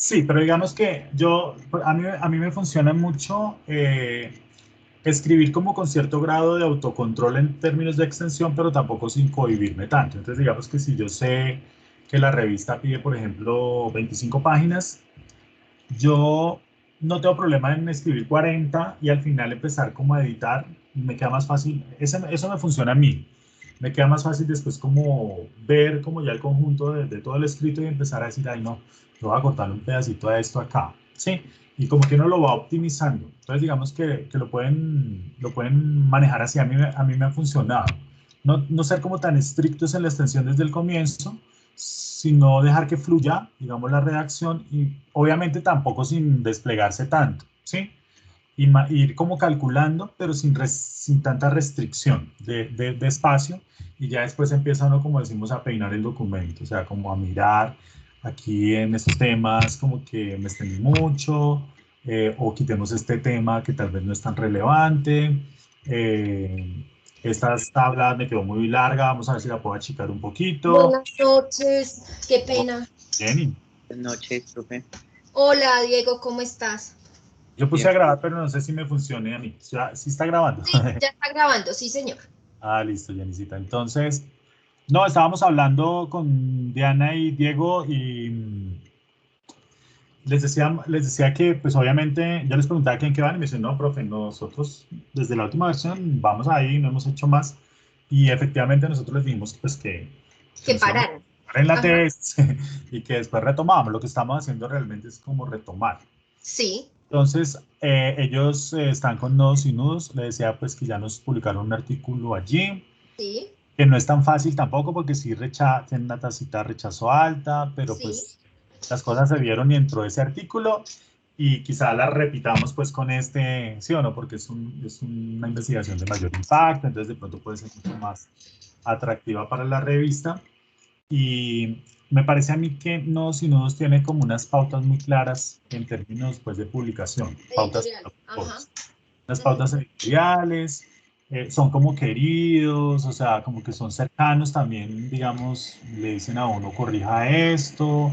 Sí, pero digamos que a mí me funciona mucho escribir como con cierto grado de autocontrol en términos de extensión, pero tampoco sin cohibirme tanto. Entonces, digamos que si yo sé que la revista pide, por ejemplo, 25 páginas, yo no tengo problema en escribir 40 y al final empezar como a editar, me queda más fácil, eso me funciona a mí. Me queda más fácil después como ver como ya el conjunto de todo el escrito y empezar a decir, ay no, yo voy a cortar un pedacito de esto acá, ¿sí? Y como que uno lo va optimizando. Entonces digamos que lo pueden manejar así, a mí me ha funcionado. No ser como tan estrictos en la extensión desde el comienzo, sino dejar que fluya, digamos, la redacción y obviamente tampoco sin desplegarse tanto, ¿sí? Y ir como calculando, pero sin tanta restricción de espacio y ya después empieza uno, como decimos, a peinar el documento, o sea, como a mirar aquí en estos temas, como que me extendí mucho, o quitemos este tema que tal vez no es tan relevante. Esta tabla me quedó muy larga, vamos a ver si la puedo achicar un poquito. Buenas noches, qué Oh, pena. Jenny, Buenas noches, profe. Hola, Diego, ¿cómo estás? yo puse Bien. a grabar, pero no sé si me funcione a mí. Ya, sí está grabando. Sí, ya está grabando, sí, señor. Ah, listo, Jennycita. Entonces, no, estábamos hablando con Diana y Diego y les decía que, pues obviamente, yo les preguntaba que en qué van y me dicen, no, profe, nosotros desde la última versión vamos ahí, no hemos hecho más. Y efectivamente nosotros les dijimos pues, que Que nos íbamos pararon. a parar en la Ajá, tesis y que después retomábamos. Lo que estamos haciendo realmente es como retomar. sí, Entonces, ellos están con Nodos y Nudos. Le decía pues que ya nos publicaron un artículo allí, sí, que no es tan fácil tampoco porque sí tiene una tacita de rechazo alta, pero sí. pues las cosas se vieron y entró ese artículo y quizá la repitamos pues con este, sí o no, porque es una investigación de mayor impacto, entonces de pronto puede ser mucho más atractiva para la revista. Y me parece a mí que Nodos y Nudos tiene como unas pautas muy claras en términos pues, de publicación, pautas, Editorial, ajá. unas Ujú. pautas editoriales, son como queridos, o sea, como que son cercanos también, digamos, le dicen a uno, corrija esto,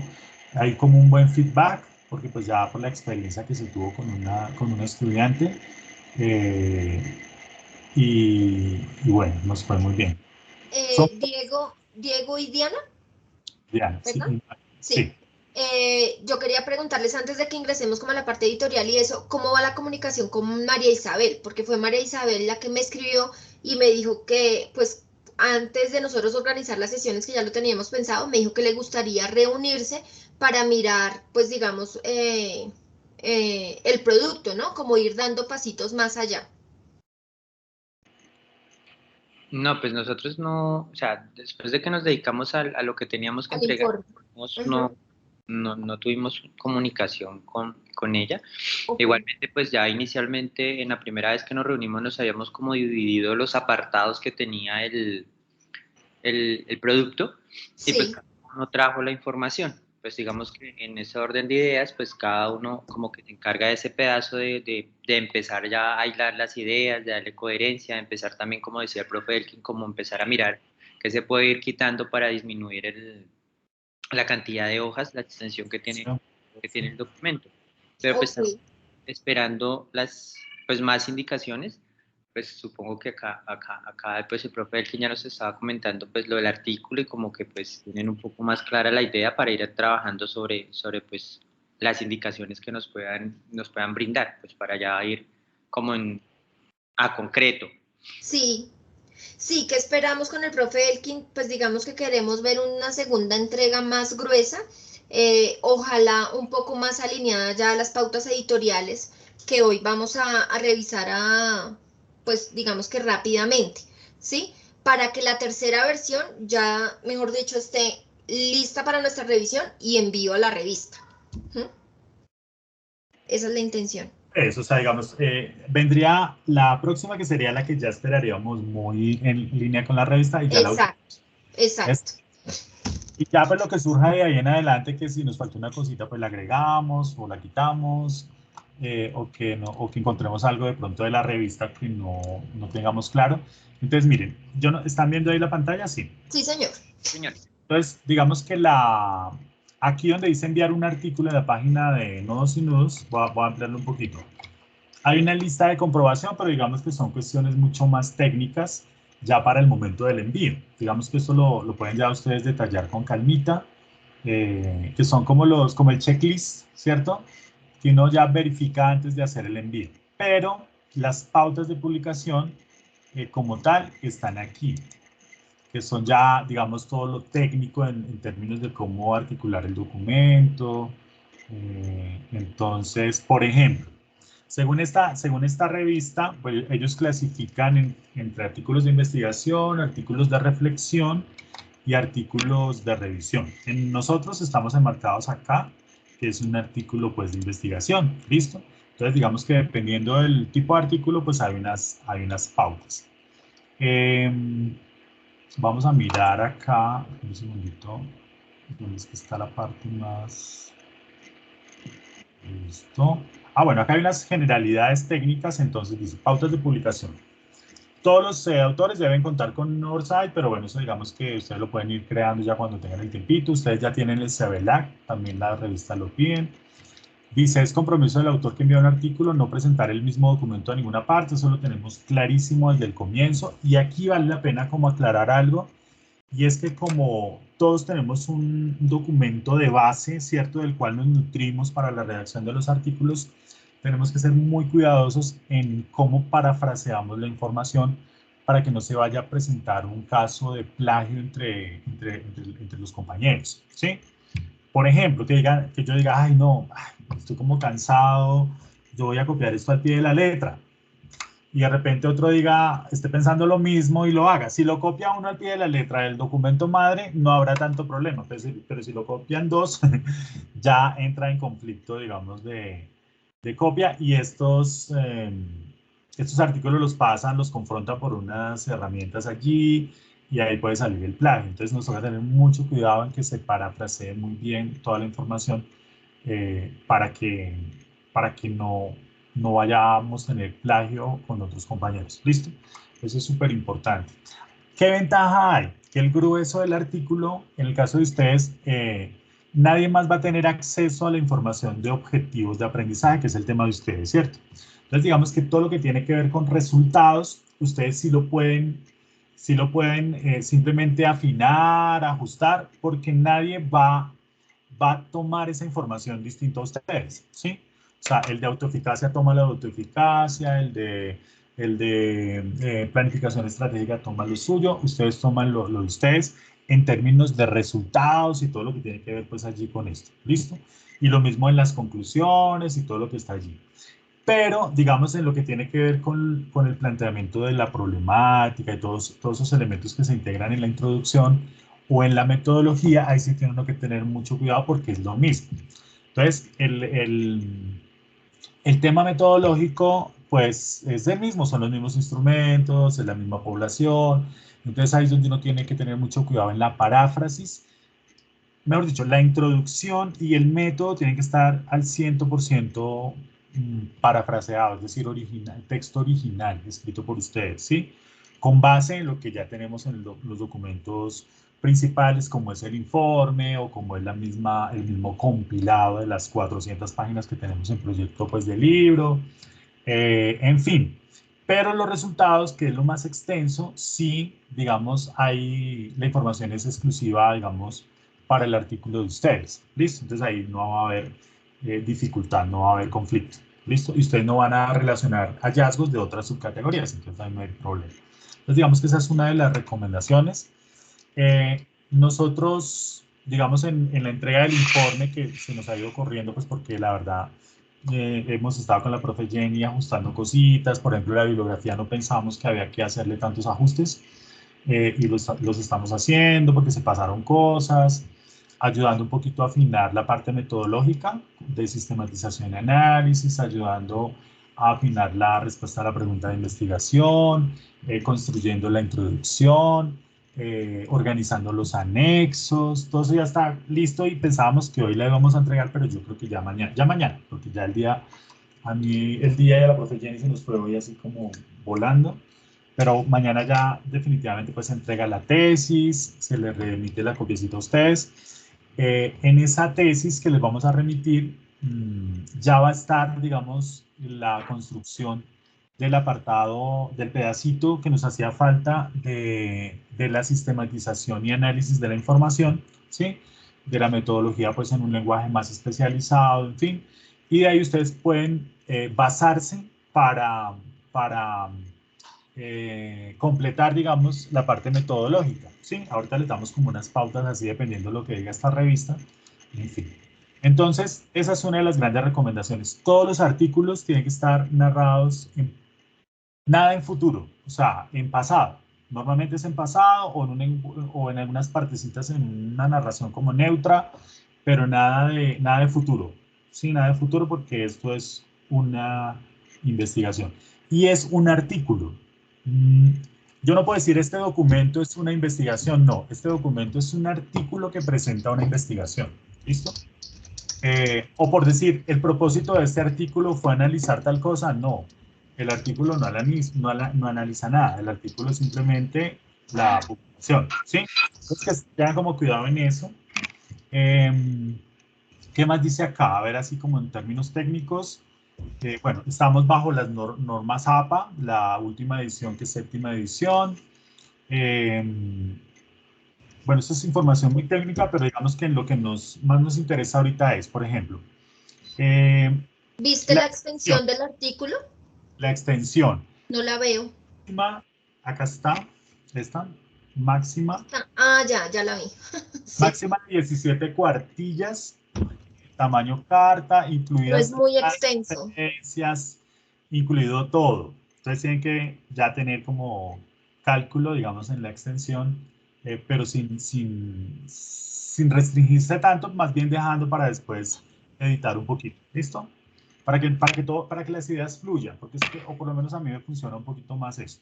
hay como un buen feedback, porque pues ya por la experiencia que se tuvo con una estudiante, eh, y bueno, nos fue muy bien. Son, Diego y Diana, ya, sí, ¿verdad? Sí. sí. Yo quería preguntarles antes de que ingresemos como a la parte editorial y eso, ¿cómo va la comunicación con María Isabel? Porque fue María Isabel la que me escribió y me dijo que, pues, antes de nosotros organizar las sesiones que ya lo teníamos pensado, me dijo que le gustaría reunirse para mirar, pues, digamos, el producto, ¿no? Como ir dando pasitos más allá. No, pues nosotros no, o sea, después de que nos dedicamos a lo que teníamos que Al entregar, informe. Ujú. no tuvimos comunicación con ella. Ok. Igualmente, pues ya inicialmente, en la primera vez que nos reunimos, nos habíamos como dividido los apartados que tenía el producto y pues Sí, cada uno trajo la información. Pues digamos que en ese orden de ideas, pues cada uno como que se encarga de ese pedazo de empezar ya a hilar las ideas, de darle coherencia, de empezar también, como decía el profe Elkin, como empezar a mirar qué se puede ir quitando para disminuir la cantidad de hojas, la extensión que tiene el documento. Pero pues ok. también esperando las pues más indicaciones, pues supongo que acá pues el profe Elkin ya nos estaba comentando pues lo del artículo y como que pues tienen un poco más clara la idea para ir trabajando sobre pues las indicaciones que nos puedan brindar, pues para ya ir como a concreto. Sí, sí, que esperamos con el profe Elkin, pues digamos que queremos ver una segunda entrega más gruesa, ojalá un poco más alineada ya a las pautas editoriales que hoy vamos a revisar pues digamos que rápidamente, ¿sí? Para que la tercera versión ya, mejor dicho, esté lista para nuestra revisión y envío a la revista. ¿Mm? Esa es la intención. Eso, o sea, digamos, vendría la próxima que sería la que ya esperaríamos muy en línea con la revista y ya la última. Exacto, exacto. Y ya pues lo que surja de ahí en adelante, que si nos falta una cosita, pues la agregamos o la quitamos, o que encontremos algo de pronto de la revista que no tengamos claro. Entonces, miren, ¿están viendo ahí la pantalla? Sí. Sí, señor. Señor. Entonces, digamos que Aquí donde dice enviar un artículo en la página de Nodos y Nudos, voy a ampliarlo un poquito. Hay una lista de comprobación, pero digamos que son cuestiones mucho más técnicas ya para el momento del envío. Digamos que esto lo pueden ya ustedes detallar con calmita, que son como el checklist, ¿cierto? Que uno ya verifica antes de hacer el envío. Pero las pautas de publicación como tal están aquí, que son ya, digamos, todo lo técnico en términos de cómo articular el documento. Entonces, por ejemplo, según esta revista, pues ellos clasifican entre artículos de investigación, artículos de reflexión y artículos de revisión. Nosotros estamos enmarcados acá, que es un artículo pues de investigación, ¿listo? Entonces digamos que dependiendo del tipo de artículo, pues hay unas pautas. Vamos a mirar acá, un segundito, ¿dónde es que está la parte más? Listo. Bueno, acá hay unas generalidades técnicas, entonces dice pautas de publicación. Todos los autores deben contar con Oversight, pero bueno, eso digamos que ustedes lo pueden ir creando ya cuando tengan el tiempito. Ustedes ya tienen el CBLAC, también la revista lo piden. Dice, es compromiso del autor que envía un artículo no presentar el mismo documento a ninguna parte, eso lo tenemos clarísimo desde el comienzo. Y aquí vale la pena como aclarar algo, y es que como todos tenemos un documento de base, ¿cierto?, del cual nos nutrimos para la redacción de los artículos, tenemos que ser muy cuidadosos en cómo parafraseamos la información para que no se vaya a presentar un caso de plagio entre los compañeros, ¿sí? Por ejemplo, que yo diga, ay, no, estoy como cansado, yo voy a copiar esto al pie de la letra. Y de repente otro diga, esté pensando lo mismo y lo haga. Si lo copia uno al pie de la letra del documento madre, no habrá tanto problema. Pero si lo copian dos, ya entra en conflicto, digamos, de copia. Y estos artículos los pasan, los confrontan por unas herramientas allí y ahí puede salir el plagio. Entonces nos toca tener mucho cuidado en que se parafrasee muy bien toda la información para que no vayamos a tener plagio con otros compañeros. ¿Listo? Eso es súper importante. ¿Qué ventaja hay? Que el grueso del artículo, en el caso de ustedes, nadie más va a tener acceso a la información de objetivos de aprendizaje, que es el tema de ustedes, ¿cierto? Entonces, digamos que todo lo que tiene que ver con resultados, ustedes sí lo pueden simplemente afinar, ajustar, porque nadie va a tomar esa información distinta a ustedes, ¿sí? O sea, el de autoeficacia toma la de autoeficacia, el de planificación estratégica toma lo suyo, ustedes toman lo de ustedes en términos de resultados y todo lo que tiene que ver pues allí con esto, ¿listo? Y lo mismo en las conclusiones y todo lo que está allí. Pero, digamos, en lo que tiene que ver con el planteamiento de la problemática y todos esos elementos que se integran en la introducción o en la metodología, ahí sí tiene uno que tener mucho cuidado porque es lo mismo. Entonces, el tema metodológico, pues, es el mismo, son los mismos instrumentos, es la misma población. Entonces, ahí es donde uno tiene que tener mucho cuidado en la paráfrasis. Mejor dicho, la introducción y el método tienen que estar al 100% parafraseado, es decir, texto original, escrito por ustedes, ¿sí? Con base en lo que ya tenemos en los documentos principales, como es el informe o como es el mismo compilado de las 400 páginas que tenemos en proyecto pues, de libro, en fin. Pero los resultados, que es lo más extenso, sí, digamos, la información es exclusiva, digamos, para el artículo de ustedes, ¿listo? Entonces ahí no va a haber dificultad, no va a haber conflicto, ¿listo? Y ustedes no van a relacionar hallazgos de otras subcategorías, entonces ahí no hay problema. Entonces digamos que esa es una de las recomendaciones. Nosotros, digamos, en la entrega del informe que se nos ha ido corriendo, pues porque la verdad hemos estado con la profe Jenny ajustando cositas, por ejemplo, la bibliografía no pensamos que había que hacerle tantos ajustes y los estamos haciendo porque se pasaron cosas, ayudando un poquito a afinar la parte metodológica de sistematización y análisis, ayudando a afinar la respuesta a la pregunta de investigación, construyendo la introducción, organizando los anexos, todo eso ya está listo y pensábamos que hoy la íbamos a entregar, pero yo creo que ya mañana, porque ya a mí el día de la profe Jenny se nos fue hoy así como volando, pero mañana ya definitivamente pues se entrega la tesis, se le remite la copiecita a ustedes En esa tesis que les vamos a remitir, ya va a estar, digamos, la construcción del apartado, del pedacito que nos hacía falta de la sistematización y análisis de la información, ¿sí? De la metodología, pues, en un lenguaje más especializado, en fin. Y de ahí ustedes pueden basarse para completar, digamos, la parte metodológica, ¿sí? Ahorita les damos como unas pautas así dependiendo de lo que diga esta revista, en fin. Entonces, esa es una de las grandes recomendaciones. Todos los artículos tienen que estar narrados en nada en futuro, o sea, en pasado. Normalmente es en pasado o en algunas partecitas en una narración como neutra, pero nada de futuro. Sí, nada de futuro porque esto es una investigación. Y es un artículo. Yo no puedo decir este documento es una investigación, no. Este documento es un artículo que presenta una investigación. ¿Listo? O por decir, el propósito de este artículo fue analizar tal cosa, no. El artículo no analiza nada, el artículo es simplemente la publicación, ¿sí? Entonces que tengan como cuidado en eso. ¿Qué más dice acá? A ver, así como en términos técnicos, bueno, estamos bajo las normas APA, la última edición que es séptima edición. Bueno, esto es información muy técnica, pero digamos que lo que más nos interesa ahorita es, por ejemplo, ¿Viste la la extensión. extensión del artículo? La extensión. No la veo. Acá está, esta, máxima. Ya la vi. Sí, Máxima 17 cuartillas, tamaño carta, pero es incluidas muy las extenso. referencias, incluido todo. Entonces tienen que ya tener como cálculo, digamos, en la extensión, pero sin restringirse tanto, más bien dejando para después editar un poquito. ¿Listo? Para que las ideas fluyan, porque es que, o por lo menos a mí me funciona un poquito más eso.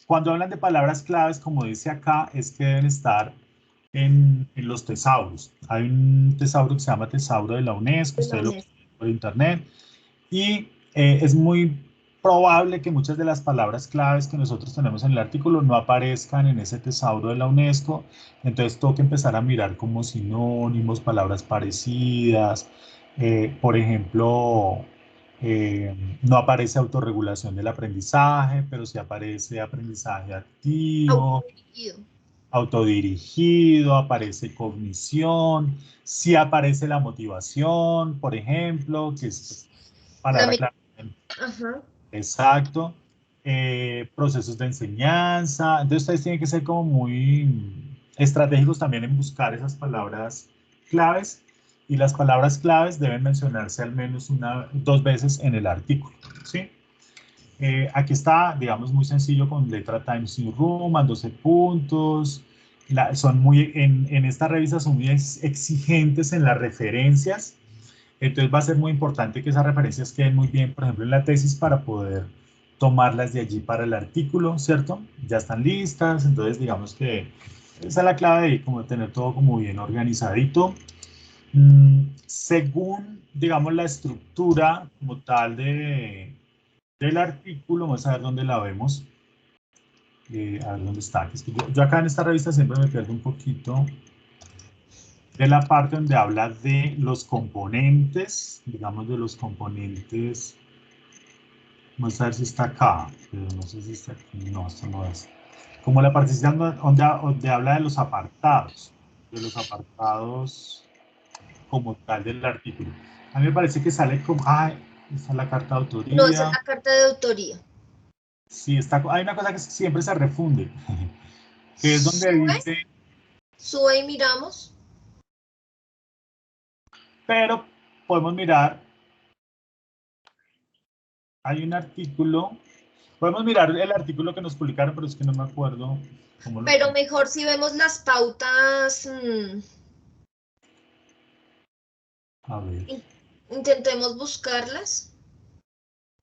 Cuando hablan de palabras claves, como dice acá, es que deben estar en los tesauros. Hay un tesauro que se llama Tesauro de la UNESCO, De la ustedes lo UNESCO. buscan por internet, y es muy probable que muchas de las palabras claves que nosotros tenemos en el artículo no aparezcan en ese tesauro de la UNESCO, entonces tengo que empezar a mirar como sinónimos, palabras parecidas, por ejemplo, no aparece autorregulación del aprendizaje, pero sí aparece aprendizaje activo, Autodirigido. autodirigido, aparece cognición, sí aparece la motivación, por ejemplo, que es La palabra me- clave. Ajá. Exacto. Procesos de enseñanza. Entonces ustedes tienen que ser como muy estratégicos también en buscar esas palabras claves y las palabras claves deben mencionarse al menos dos veces en el artículo. ¿Sí? Aquí está, digamos, muy sencillo con letra Times New Roman, 12 puntos. En esta revista son muy exigentes en las referencias. Entonces va a ser muy importante que esas referencias queden muy bien, por ejemplo, en la tesis para poder tomarlas de allí para el artículo, ¿cierto? Ya están listas, entonces digamos que esa es la clave de como tener todo como bien organizadito. Según, digamos, la estructura como tal del artículo, vamos a ver dónde la vemos. A ver dónde está. Es que yo acá en esta revista siempre me pierdo un poquito de la parte donde habla de los componentes, digamos de los componentes. Vamos a ver si está acá, pero no sé si está aquí. No, esto no es. Como la partecita donde habla de los apartados como tal del artículo. A mí me parece que sale como, esta es la carta de No, esa es autoría. la carta de autoría. Sí, hay una cosa que siempre se refunde, que es donde Sube, dice, sube y miramos. pero podemos mirar, hay un artículo, podemos mirar el artículo que nos publicaron, pero es que no me acuerdo cómo lo Pero publicaron. mejor si vemos las pautas, A ver, intentemos buscarlas.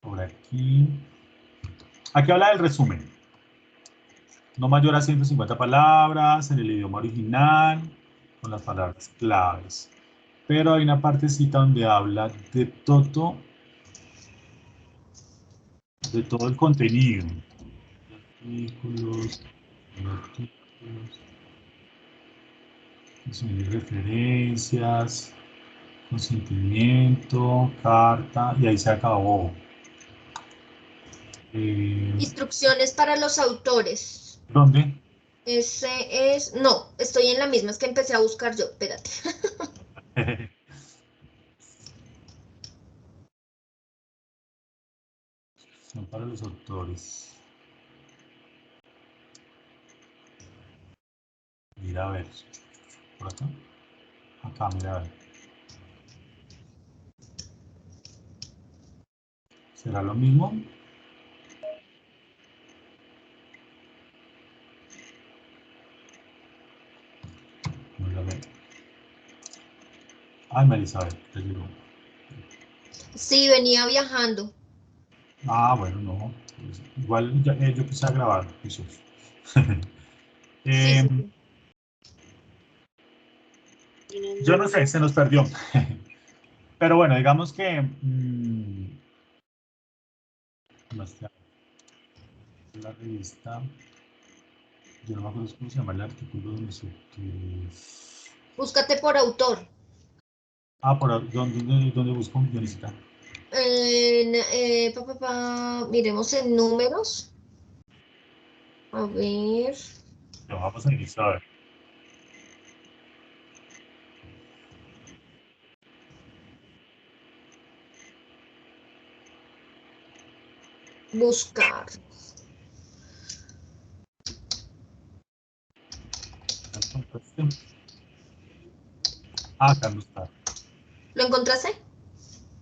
por aquí. Aquí habla del resumen. No mayor a 150 palabras en el idioma original, con las palabras claves. Pero hay una partecita donde habla de todo el contenido. Artículos, artículos. Consumir referencias, consentimiento, carta, y ahí se acabó. Instrucciones para los autores. ¿Dónde? Ese es, no, estoy en la misma, es que empecé a buscar yo, espérate. Son para los autores. Mira a ver. ¿Por acá? Acá, mira a ver. ¿Será lo mismo? Vamos a ver. Ay, Marisabel, te llegó. Sí, venía viajando. Ah, bueno, no. Pues, igual yo quise grabar, Jesús. Sí, sí, Em, sí. yo no sé, se nos perdió. Pero bueno, digamos que... la revista... Yo no me acuerdo cómo se llama el artículo donde se... Búscate por autor. Ah, por ¿dónde busco un guionista? Miremos en números. A ver. No, vamos a iniciar a ver. Buscar. Ah, acá no está. ¿Lo encontraste?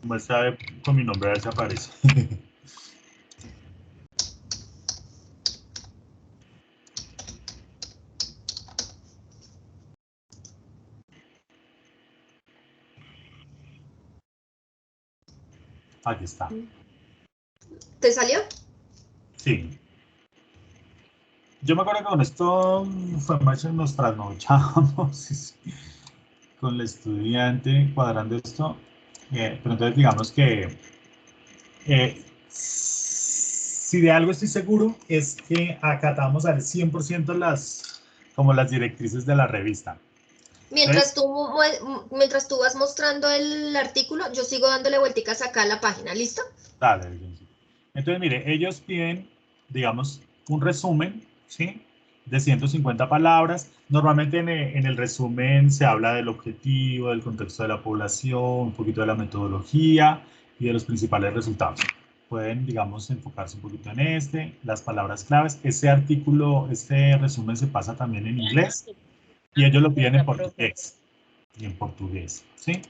Como está con mi nombre, a ver si aparece. Aquí está. ¿Te salió? Sí. Yo me acuerdo que con esto fue más nos trasnochamos con el estudiante cuadrando esto. Pero entonces digamos que si de algo estoy seguro es que acatamos al 100% como las directrices de la revista. Entonces, Mientras tú vas mostrando el artículo, yo sigo dándole vuelticas acá a la página, ¿listo? dale. Entonces, mire, ellos piden, digamos, un resumen, ¿sí? De 150 palabras. Normalmente en el resumen se habla del objetivo, del contexto de la población, un poquito de la metodología y de los principales resultados. Pueden, digamos, enfocarse un poquito en las palabras claves. Este artículo, este resumen se pasa también en inglés y ellos lo piden en portugués. Y en portugués, ¿sí?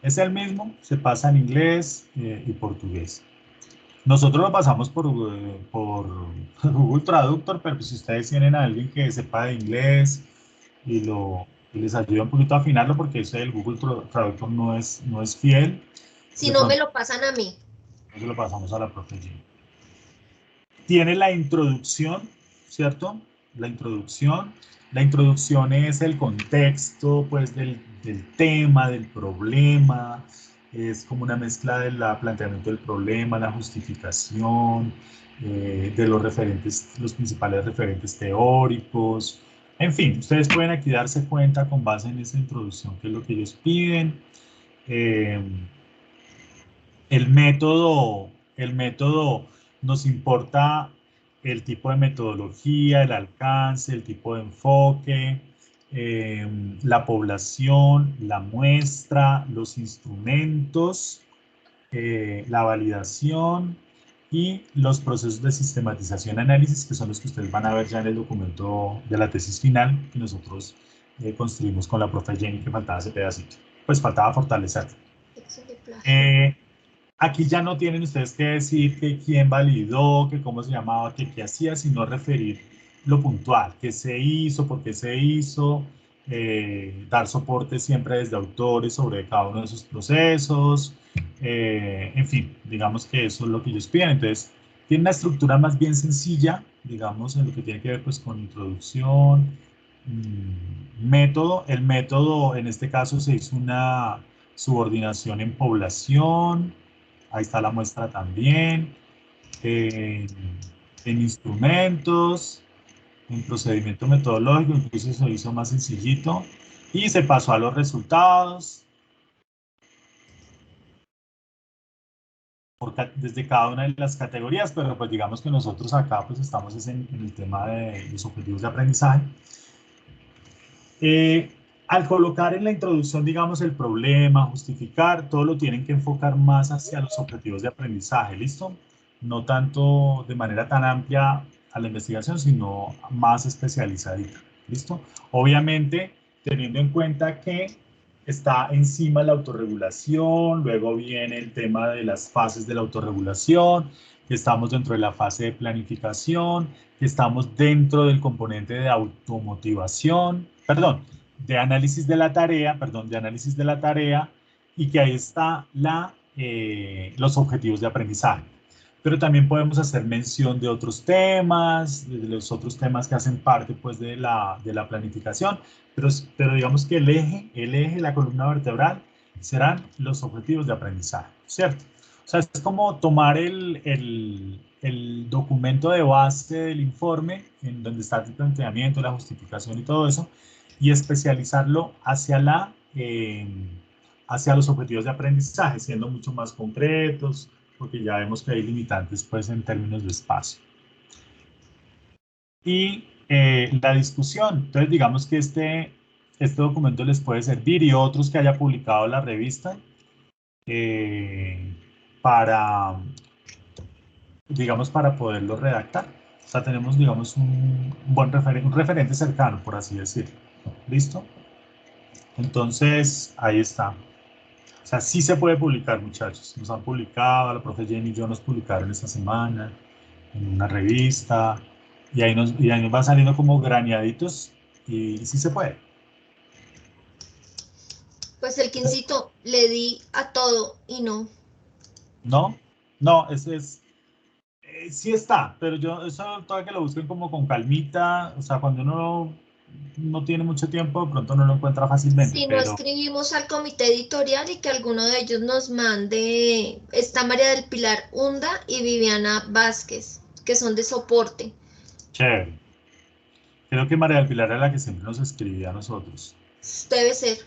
Es el mismo, se pasa en inglés y portugués. Nosotros lo pasamos por Google Traductor, pero pues si ustedes tienen a alguien que sepa de inglés y les ayuda un poquito a afinarlo, porque eso del Google Traductor no es fiel, Si de no, me pronto lo pasan a mí. eso lo pasamos a la profe Jean. Tiene la introducción, ¿cierto? La introducción. La introducción es el contexto, pues, del tema, del problema. Es como una mezcla del planteamiento del problema, la justificación, de los referentes, los principales referentes teóricos. En fin, ustedes pueden aquí darse cuenta con base en esa introducción qué es lo que ellos piden. Eh, el método nos importa el tipo de metodología, el alcance, el tipo de enfoque, la población, la muestra, los instrumentos, la validación y los procesos de sistematización y análisis, que son los que ustedes van a ver ya en el documento de la tesis final que nosotros construimos con la profe Jenny, que faltaba ese pedacito. Pues faltaba fortalecer. Aquí ya no tienen ustedes que decir que quién validó, que cómo se llamaba, que qué hacía, sino referir lo puntual, qué se hizo, por qué se hizo, dar soporte siempre desde autores sobre cada uno de esos procesos, en fin, digamos que eso es lo que ellos piden. Entonces, tiene una estructura más bien sencilla, digamos, en lo que tiene que ver pues con introducción, método. El método, en este caso, se hizo una subordinación en población. Ahí está la muestra también. En instrumentos, en procedimiento metodológico, incluso se hizo más sencillito. Y se pasó a los resultados. Desde cada una de las categorías, pero pues digamos que nosotros acá pues estamos en el tema de los objetivos de aprendizaje. Al colocar en la introducción, digamos, el problema, justificar, todo lo tienen que enfocar más hacia los objetivos de aprendizaje, ¿listo? No tanto de manera tan amplia a la investigación, sino más especializadita, ¿listo? Obviamente, teniendo en cuenta que está encima la autorregulación, luego viene el tema de las fases de la autorregulación, que estamos dentro de la fase de planificación, que estamos dentro del componente de automotivación, perdón, de análisis de la tarea, y que ahí está los objetivos de aprendizaje. Pero también podemos hacer mención de otros temas, de los otros temas que hacen parte pues, de la planificación, pero digamos que el eje, la columna vertebral, serán los objetivos de aprendizaje, ¿cierto? O sea, es como tomar el documento de base del informe, en donde está el planteamiento, la justificación y todo eso, y especializarlo hacia los objetivos de aprendizaje, siendo mucho más concretos, porque ya vemos que hay limitantes pues, en términos de espacio. Y la discusión, entonces digamos que este documento les puede servir y otros que haya publicado la revista para poderlo redactar. O sea, tenemos, digamos, un referente cercano, por así decirlo. ¿Listo? Entonces, ahí está. O sea, sí se puede publicar, muchachos. Nos han publicado, la profe Jenny y yo nos publicaron esta semana en una revista, y ahí nos van saliendo como graneaditos, y sí se puede. Pues el quincito le di a todo y no. ¿No? No, ese es... sí está, pero yo eso todavía que lo busquen como con calmita, o sea, cuando uno no tiene mucho tiempo, de pronto no lo encuentra fácilmente. Si no escribimos al comité editorial y que alguno de ellos nos mande, está María del Pilar Hunda y Viviana Vázquez, que son de soporte. Chévere. Creo que María del Pilar era la que siempre nos escribía a nosotros. Debe ser.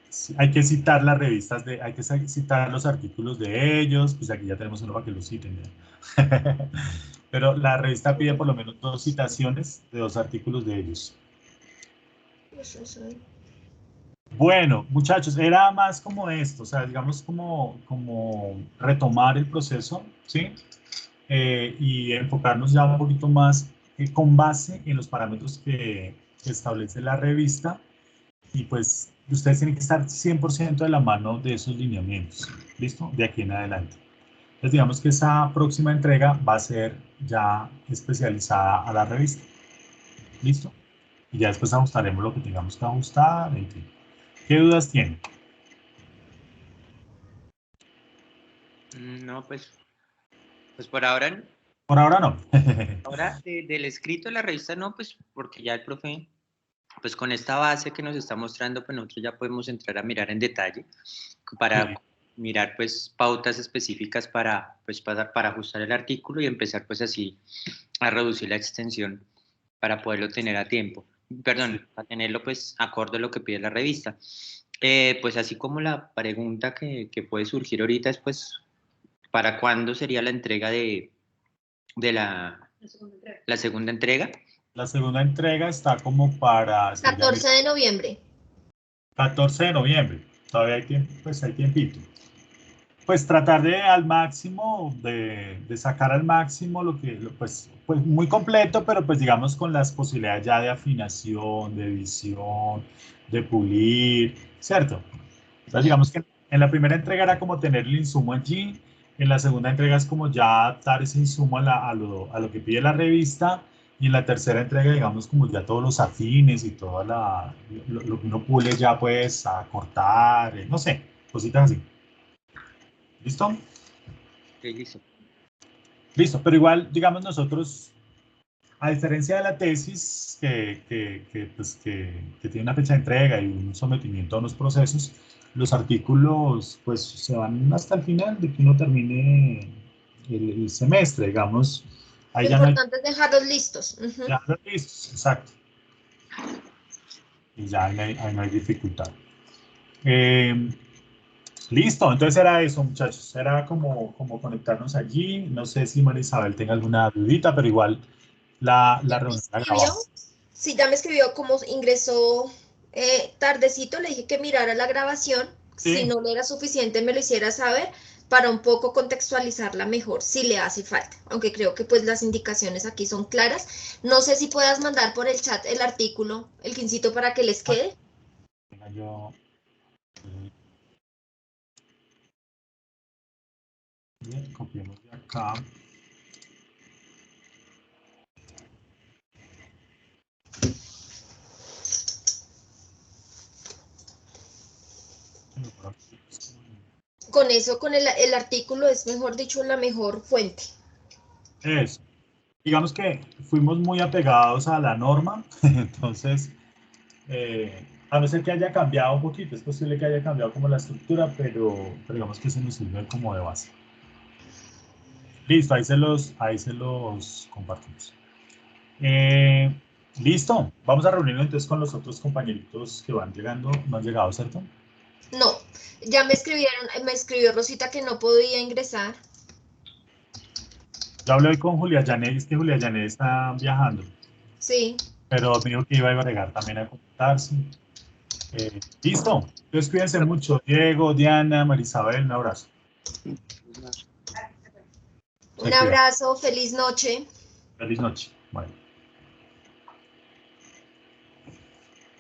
Sí, hay que citar las revistas, hay que citar los artículos de ellos, pues aquí ya tenemos uno para que lo citen. Pero la revista pide por lo menos 2 citaciones de 2 artículos de ellos. Bueno, muchachos, era más como esto, o sea, digamos como retomar el proceso, ¿sí? Y enfocarnos ya un poquito más con base en los parámetros que establece la revista, y pues ustedes tienen que estar 100% de la mano de esos lineamientos, ¿listo? De aquí en adelante. Entonces digamos que esa próxima entrega va a ser ya especializada a la revista, ¿listo? Y ya después ajustaremos lo que tengamos que ajustar, en fin. ¿Qué dudas tienen? No, pues por ahora... Por ahora no. Ahora, del escrito de la revista no, pues porque ya el profe, pues con esta base que nos está mostrando, pues nosotros ya podemos entrar a mirar en detalle para sí. Mirar pues pautas específicas para ajustar el artículo y empezar pues así a reducir la extensión para poderlo tener a tiempo. Perdón, para tenerlo pues acorde a lo que pide la revista. Pues así como la pregunta que puede surgir ahorita es pues, ¿para cuándo sería la entrega de la segunda entrega? La segunda entrega está como para... 14 de noviembre. 14 de noviembre. Todavía hay tiempo, pues hay tiempito. Pues tratar de al máximo, de sacar al máximo lo que, pues muy completo, pero pues digamos con las posibilidades ya de afinación, de edición, de pulir, ¿cierto? Entonces digamos que en la primera entrega era como tener el insumo allí, en la segunda entrega es como ya adaptar ese insumo a lo que pide la revista, y en la tercera entrega digamos como ya todos los afines y todo lo que uno pule ya pues a cortar, no sé, cositas así. ¿Listo? Sí, listo. Listo, pero igual, digamos nosotros, a diferencia de la tesis, que tiene una fecha de entrega y un sometimiento a unos procesos, los artículos pues se van hasta el final de que uno termine el semestre, digamos. Ahí lo importante es dejarlos listos. Dejarlos listos, exacto. y ya ahí no hay dificultad. Listo, entonces era eso, muchachos, era como conectarnos allí. No sé si María Isabel tenga alguna dudita, pero igual la reunión la grabamos. Sí, ya me escribió como ingresó tardecito, le dije que mirara la grabación, si Sí, no le era suficiente me lo hiciera saber para un poco contextualizarla mejor, si le hace falta, aunque creo que pues las indicaciones aquí son claras. No sé si puedas mandar por el chat el artículo, el quincito para que les quede. venga, yo... Bien, copiemos de acá. Con eso, con el artículo es mejor dicho la mejor fuente. Eso. Digamos que fuimos muy apegados a la norma, entonces, a no ser que haya cambiado un poquito, es posible que haya cambiado como la estructura, pero digamos que se nos sirve como de base. Listo, ahí se los compartimos. Listo, vamos a reunirnos entonces con los otros compañeritos que van llegando, no han llegado, ¿cierto? No, ya me escribió Rosita que no podía ingresar. Yo hablé hoy con Julia Janet, es que Julia Janet está viajando, Sí. pero me dijo que iba a agregar también a conectarse. Listo, entonces cuídense mucho, Diego, Diana, Marisabel, un abrazo. Un abrazo, feliz noche. Feliz noche.